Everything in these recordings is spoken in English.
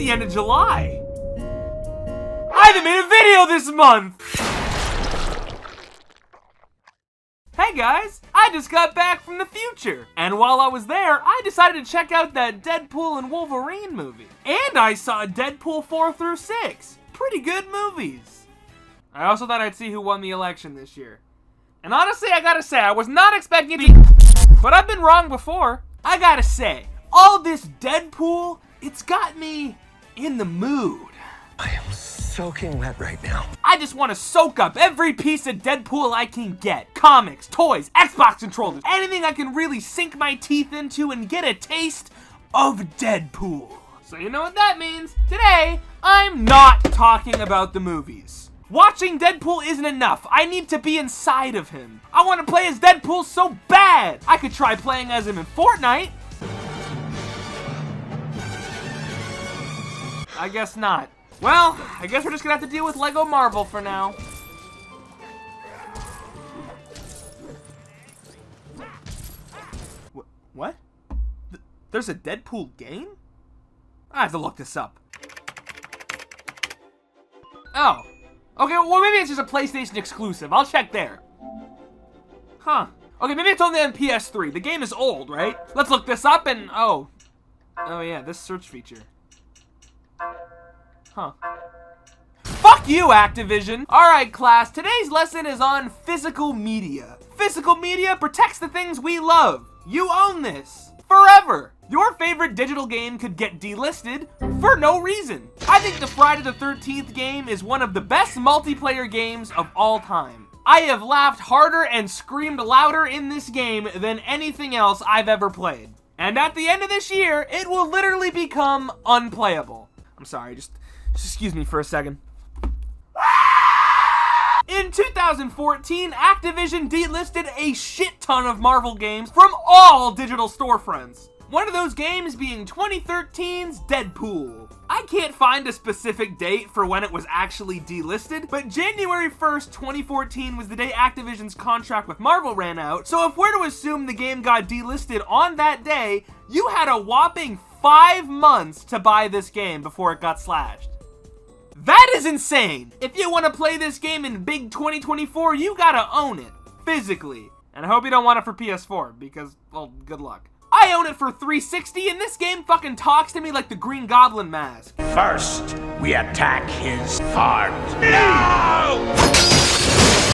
the end of July. I haven't made a video this month! Hey guys, I just got back from the future. And while I was there, I decided to check out that Deadpool and Wolverine movie. And I saw Deadpool 4 through 6. Pretty good movies. I also thought I'd see who won the election this year. And honestly, I gotta say, I was not expecting it to, but I've been wrong before. I gotta say, all this Deadpool, it's got me in the mood. I am soaking wet right now. I just want to soak up every piece of Deadpool I can get. Comics, toys, Xbox controllers, anything I can really sink my teeth into and get a taste of Deadpool. So you know what that means. Today, I'm not talking about the movies. Watching Deadpool isn't enough. I need to be inside of him. I want to play as Deadpool so bad. I could try playing as him in Fortnite. I guess not. Well, I guess we're just gonna have to deal with Lego Marvel for now. What? There's a Deadpool game? I have to look this up. Oh. Okay, well maybe it's just a PlayStation exclusive. I'll check there. Huh. Okay, maybe it's only on PS3. The game is old, right? Let's look this up and... Oh yeah, this search feature. Huh. Fuck you, Activision! Alright, class, today's lesson is on physical media. Physical media protects the things we love. You own this. Forever. Your favorite digital game could get delisted for no reason. I think the Friday the 13th game is one of the best multiplayer games of all time. I have laughed harder and screamed louder in this game than anything else I've ever played. And at the end of this year, it will literally become unplayable. I'm sorry, just excuse me for a second. In 2014, Activision delisted a shit ton of Marvel games from all digital storefronts. One of those games being 2013's Deadpool. I can't find a specific date for when it was actually delisted, but January 1st, 2014 was the day Activision's contract with Marvel ran out, so if we're to assume the game got delisted on that day, you had a whopping 5 months to buy this game before it got slashed. That is insane! If you want to play this game in big 2024, you gotta own it, physically. And I hope you don't want it for PS4, because, well, good luck. I own it for 360, and this game fucking talks to me like the Green Goblin mask. First, we attack his heart. No!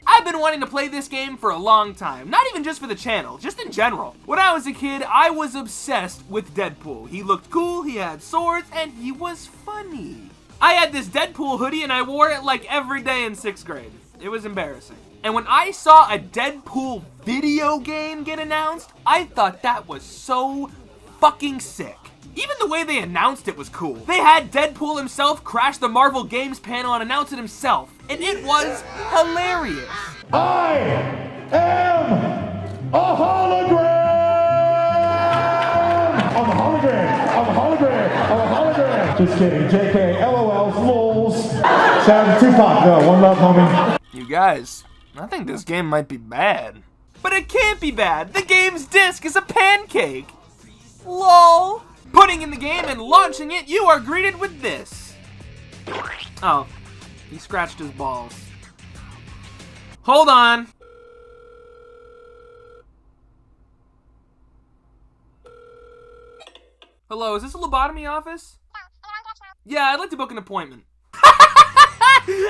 I've been wanting to play this game for a long time, not even just for the channel, just in general. When I was a kid, I was obsessed with Deadpool. He looked cool, he had swords, and he was funny. I had this Deadpool hoodie and I wore it like every day in 6th grade. It was embarrassing. And when I saw a Deadpool video game get announced, I thought that was so fucking sick. Even the way they announced it was cool. They had Deadpool himself crash the Marvel Games panel and announce it himself. And it was hilarious. I am a hologram! I'm a hologram! I'm a hologram! I'm a hologram! Just kidding. JK, LOLs, LOLs. Shout out to Tupac. No, one love, homie. You guys, I think this game might be bad. But it can't be bad. The game's disc is a pancake. LOL. Putting in the game and launching it, you are greeted with this. Oh, he scratched his balls. Hold on. Hello, is this a lobotomy office? Yeah, I'd like to book an appointment.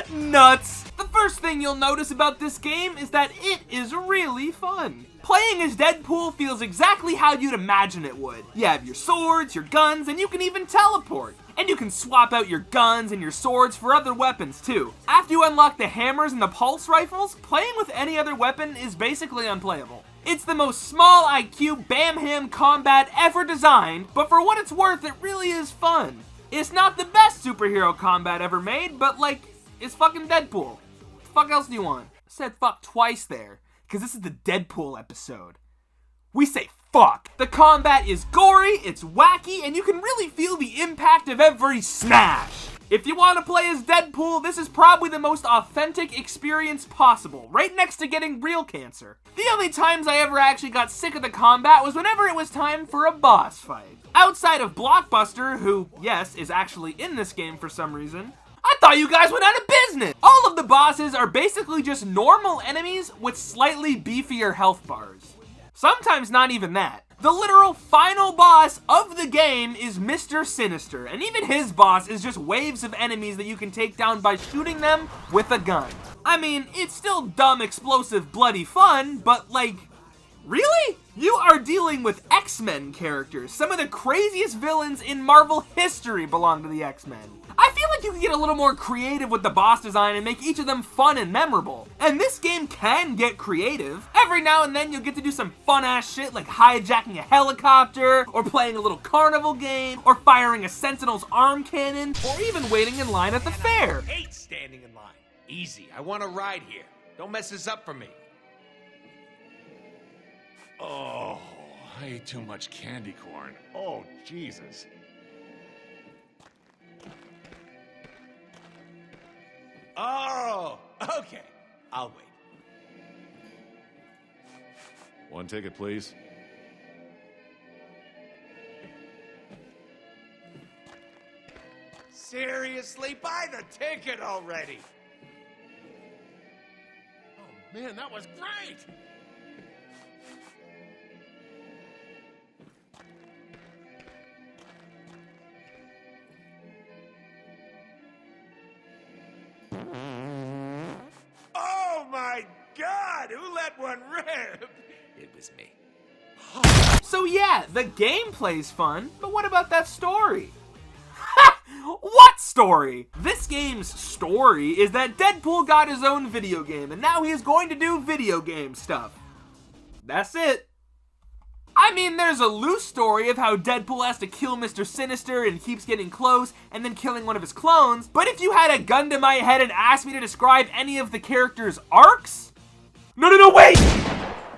Nuts. The first thing you'll notice about this game is that it is really fun. Playing as Deadpool feels exactly how you'd imagine it would. You have your swords, your guns, and you can even teleport. And you can swap out your guns and your swords for other weapons too. After you unlock the hammers and the pulse rifles, playing with any other weapon is basically unplayable. It's the most small IQ bam-ham combat ever designed, but for what it's worth, it really is fun. It's not the best superhero combat ever made, but like, it's fucking Deadpool. What the fuck else do you want? I said fuck twice there, because this is the Deadpool episode. We say fuck. The combat is gory, it's wacky, and you can really feel the impact of every smash. If you want to play as Deadpool, this is probably the most authentic experience possible, right next to getting real cancer. The only times I ever actually got sick of the combat was whenever it was time for a boss fight. Outside of Blockbuster, who, yes, is actually in this game for some reason, I thought you guys went out of business! All of the bosses are basically just normal enemies with slightly beefier health bars. Sometimes not even that. The literal final boss of the game is Mr. Sinister, and even his boss is just waves of enemies that you can take down by shooting them with a gun. I mean, it's still dumb, explosive, bloody fun, but like, really? You are dealing with X-Men characters. Some of the craziest villains in Marvel history belong to the X-Men. I feel like you can get a little more creative with the boss design and make each of them fun and memorable. And this game can get creative. Every now and then you'll get to do some fun-ass shit like hijacking a helicopter, or playing a little carnival game, or firing a Sentinel's arm cannon, or even waiting in line at the fair. I hate standing in line. Easy, I want to ride here. Don't mess this up for me. Oh, I ate too much candy corn. Oh, Jesus. Oh, okay. I'll wait. One ticket, please. Seriously? Buy the ticket already. Oh, man, that was great. Oh my God! Who let one rip? It was me. So yeah, the gameplay's fun, but what about that story? What story? This game's story is that Deadpool got his own video game, and now he is going to do video game stuff. That's it. I mean, there's a loose story of how Deadpool has to kill Mr. Sinister and keeps getting close and then killing one of his clones, but if you had a gun to my head and asked me to describe any of the characters' arcs? No, wait!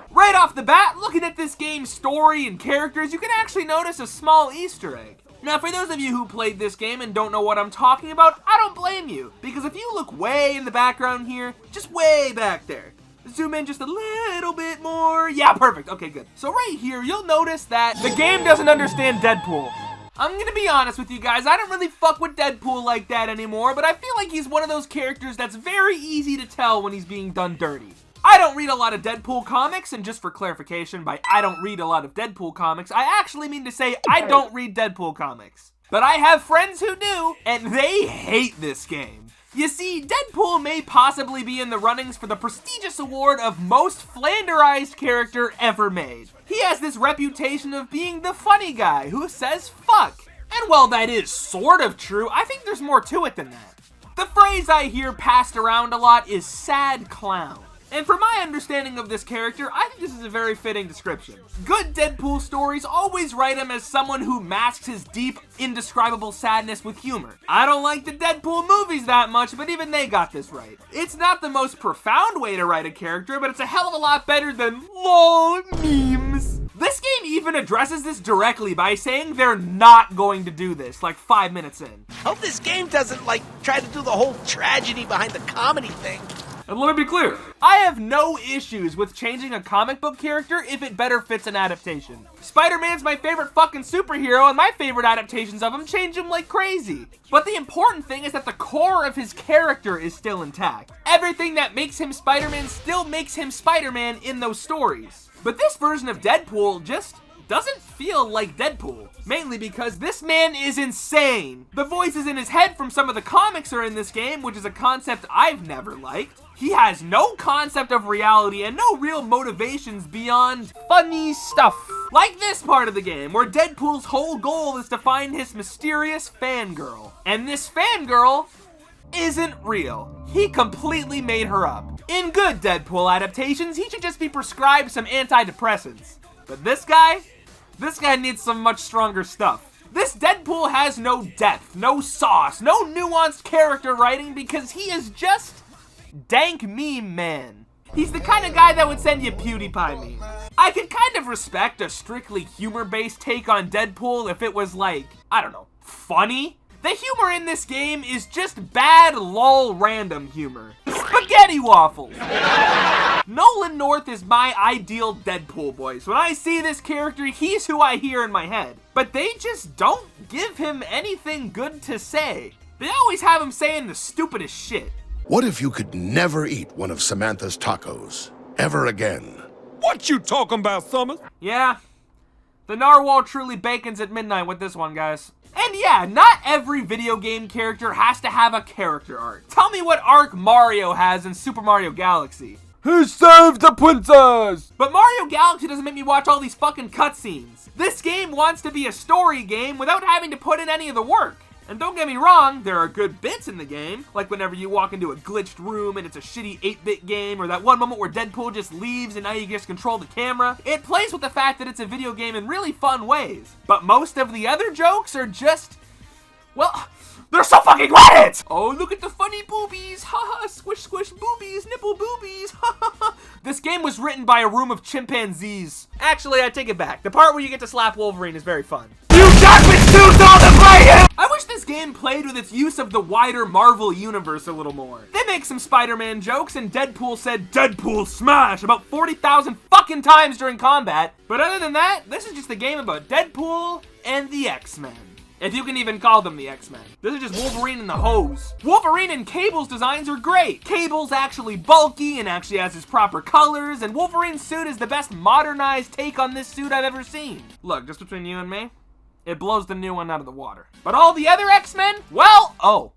Right off the bat, looking at this game's story and characters, you can actually notice a small Easter egg. Now, for those of you who played this game and don't know what I'm talking about, I don't blame you, because if you look way in the background here, just way back there, zoom in just a little bit more. Yeah, perfect. Okay, good. So right here, you'll notice that the game doesn't understand Deadpool. I'm gonna be honest with you guys, I don't really fuck with Deadpool like that anymore, but I feel like he's one of those characters that's very easy to tell when he's being done dirty. I don't read a lot of Deadpool comics, and just for clarification, by I don't read a lot of Deadpool comics, I actually mean to say I don't read Deadpool comics. But I have friends who do, and they hate this game. You see, Deadpool may possibly be in the runnings for the prestigious award of most flanderized character ever made. He has this reputation of being the funny guy who says fuck. And while that is sort of true, I think there's more to it than that. The phrase I hear passed around a lot is sad clown. And from my understanding of this character, I think this is a very fitting description. Good Deadpool stories always write him as someone who masks his deep, indescribable sadness with humor. I don't like the Deadpool movies that much, but even they got this right. It's not the most profound way to write a character, but it's a hell of a lot better than LOL memes. This game even addresses this directly by saying they're not going to do this, like 5 minutes in. Hope this game doesn't, like, try to do the whole tragedy behind the comedy thing. And let me be clear, I have no issues with changing a comic book character if it better fits an adaptation. Spider-Man's my favorite fucking superhero, and my favorite adaptations of him change him like crazy. But the important thing is that the core of his character is still intact. Everything that makes him Spider-Man still makes him Spider-Man in those stories. But this version of Deadpool just doesn't feel like Deadpool, mainly because this man is insane. The voices in his head from some of the comics are in this game, which is a concept I've never liked. He has no concept of reality and no real motivations beyond funny stuff. Like this part of the game, where Deadpool's whole goal is to find his mysterious fangirl. And this fangirl isn't real. He completely made her up. In good Deadpool adaptations, he should just be prescribed some antidepressants. But this guy needs some much stronger stuff. This Deadpool has no depth, no sauce, no nuanced character writing because he is just dank meme man. He's the kind of guy that would send you PewDiePie memes. I could kind of respect a strictly humor-based take on Deadpool if it was like, I don't know, funny. The humor in this game is just bad lol random humor. Spaghetti waffles! Nolan North is my ideal Deadpool voice. When I see this character, he's who I hear in my head. But they just don't give him anything good to say. They always have him saying the stupidest shit. What if you could never eat one of Samantha's tacos? Ever again? What you talking about, Summers? Yeah, the narwhal truly bacons at midnight with this one, guys. And yeah, not every video game character has to have a character arc. Tell me what arc Mario has in Super Mario Galaxy. He saved the princess! But Mario Galaxy doesn't make me watch all these fucking cutscenes. This game wants to be a story game without having to put in any of the work. And don't get me wrong, there are good bits in the game, like whenever you walk into a glitched room and it's a shitty 8-bit game, or that one moment where Deadpool just leaves and now you just control the camera. It plays with the fact that it's a video game in really fun ways. But most of the other jokes are just, well, they're so fucking Reddit! Oh, look at the funny boobies, haha, squish squish boobies, nipple boobies, haha. This game was written by a room of chimpanzees. Actually, I take it back. The part where you get to slap Wolverine is very fun. You got me too tall to play him! I wish this game played with its use of the wider Marvel universe a little more. They make some Spider-Man jokes, and Deadpool said Deadpool smash about 40,000 fucking times during combat. But other than that, this is just a game about Deadpool and the X-Men. If you can even call them the X-Men. This is just Wolverine and the hose. Wolverine and Cable's designs are great. Cable's actually bulky and actually has his proper colors, and Wolverine's suit is the best modernized take on this suit I've ever seen. Look, just between you and me, it blows the new one out of the water. But all the other X-Men, well, oh.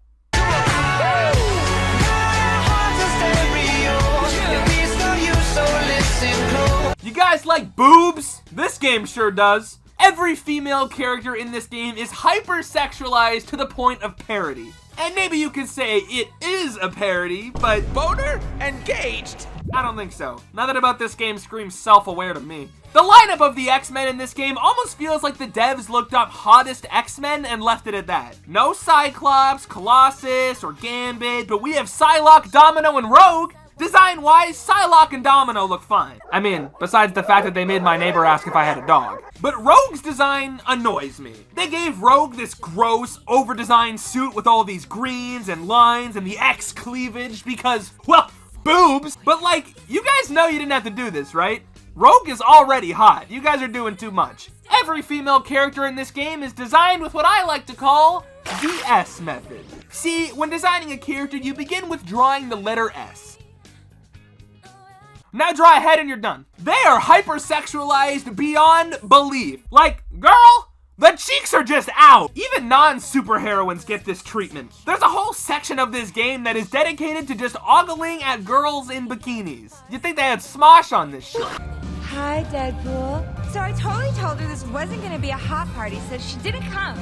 You guys like boobs? This game sure does. Every female character in this game is hyper-sexualized to the point of parody. And maybe you could say it is a parody, but Boner? Engaged. I don't think so. Nothing about this game screams self-aware to me. The lineup of the X-Men in this game almost feels like the devs looked up hottest X-Men and left it at that. No Cyclops, Colossus, or Gambit, but we have Psylocke, Domino, and Rogue. Design-wise, Psylocke and Domino look fine. I mean, besides the fact that they made my neighbor ask if I had a dog. But Rogue's design annoys me. They gave Rogue this gross, over-designed suit with all these greens and lines and the X cleavage because, well, boobs. But like, you guys know you didn't have to do this, right? Rogue is already hot. You guys are doing too much. Every female character in this game is designed with what I like to call the S method. See, when designing a character, you begin with drawing the letter S. Now draw a head and you're done. They are hypersexualized beyond belief. Like, girl, the cheeks are just out. Even non-superheroines get this treatment. There's a whole section of this game that is dedicated to just ogling at girls in bikinis. You'd think they had Smosh on this shit. Hi, Deadpool. So I totally told her this wasn't gonna be a hot party, so she didn't come.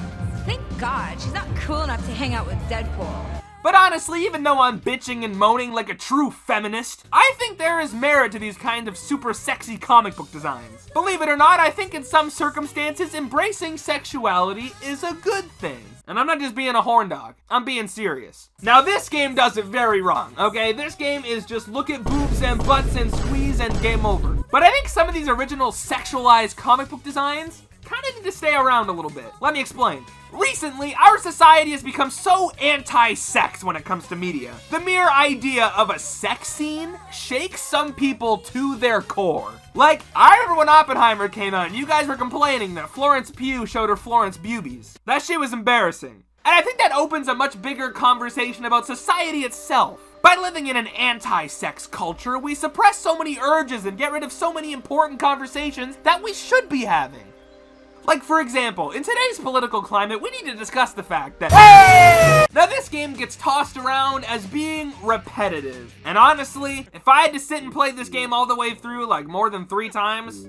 Thank God, she's not cool enough to hang out with Deadpool. But honestly, even though I'm bitching and moaning like a true feminist, I think there is merit to these kind of super sexy comic book designs. Believe it or not, I think in some circumstances, embracing sexuality is a good thing. And I'm not just being a horn dog, I'm being serious. Now this game does it very wrong, okay? This game is just look at boobs and butts and squeeze and game over. But I think some of these original sexualized comic book designs kind of need to stay around a little bit. Let me explain. Recently, our society has become so anti-sex when it comes to media. The mere idea of a sex scene shakes some people to their core. Like, I remember when Oppenheimer came out and you guys were complaining that Florence Pugh showed her Florence boobies. That shit was embarrassing. And I think that opens a much bigger conversation about society itself. By living in an anti-sex culture, we suppress so many urges and get rid of so many important conversations that we should be having. Like, for example, in today's political climate, we need to discuss the fact that now this game gets tossed around as being repetitive. And honestly, if I had to sit and play this game all the way through like more than 3 times,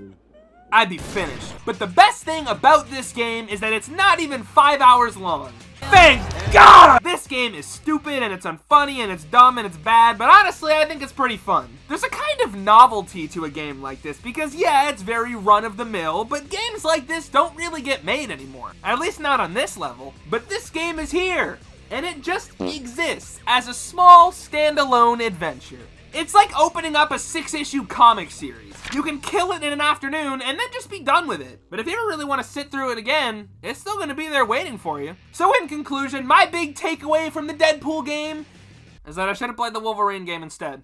I'd be finished. But the best thing about this game is that it's not even 5 hours long. Thank God! This game is stupid and it's unfunny and it's dumb and it's bad, but honestly, I think it's pretty fun. There's a kind of novelty to a game like this because yeah, it's very run-of-the-mill, but games like this don't really get made anymore. At least not on this level. But this game is here, and it just exists as a small, standalone adventure. It's like opening up a 6-issue comic series. You can kill it in an afternoon and then just be done with it. But if you ever really want to sit through it again, it's still gonna be there waiting for you. So in conclusion, my big takeaway from the Deadpool game is that I should have played the Wolverine game instead.